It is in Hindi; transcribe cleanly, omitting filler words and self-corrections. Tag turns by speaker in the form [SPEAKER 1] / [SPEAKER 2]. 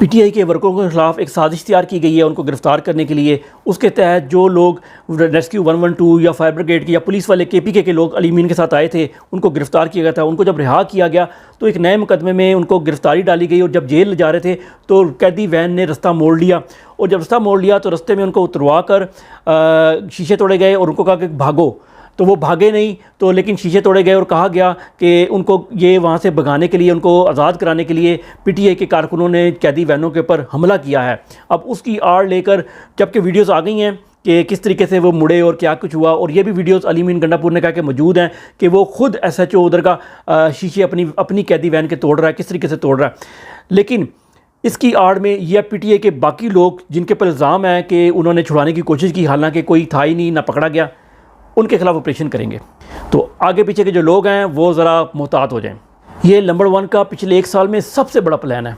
[SPEAKER 1] पीटीआई के वर्करों के खिलाफ एक साजिश तैयार की गई है उनको गिरफ्तार करने के लिए। उसके तहत जो लोग रेस्क्यू 112 या फायर ब्रिगेड के या पुलिस वाले केपीके के लोग अलीमीन के साथ आए थे उनको गिरफ्तार किया गया था। उनको जब रिहा किया गया तो एक नए मुकदमे में उनको गिरफ्तारी डाली गई और जब जेल जा रहे थे तो कैदी वैन ने रास्ता मोड़ लिया और जब रास्ता मोड़ लिया तो रास्ते में उनको उतरवा कर शीशे तोड़े गए और उनको कहा कि भागो, तो वो भागे नहीं तो लेकिन शीशे तोड़े गए और कहा गया कि उनको ये वहाँ से भगाने के लिए, उनको आज़ाद कराने के लिए पीटीआई के कारकुनों ने कैदी वैनों के ऊपर हमला किया है। अब उसकी आड़ लेकर जबकि वीडियोस आ गई हैं कि किस तरीके से वो मुड़े और क्या कुछ हुआ, और ये भी वीडियोस अलीमीन गंडापुर ने कहा कि मौजूद हैं कि वो खुद SHO उधर का शीशे अपनी कैदी वैन के तोड़ रहा है, किस तरीके से तोड़ रहा है। लेकिन इसकी आड़ में यह पीटीआई के बाकी लोग जिनके पर इल्ज़ाम है कि उन्होंने छुड़ाने की कोशिश की, हालांकि कोई था ही नहीं, ना पकड़ा गया, उनके खिलाफ ऑपरेशन करेंगे। तो आगे पीछे के जो लोग हैं वो ज़रा मुहतात हो जाएं। ये नंबर 1 का पिछले 1 साल में सबसे बड़ा प्लान है।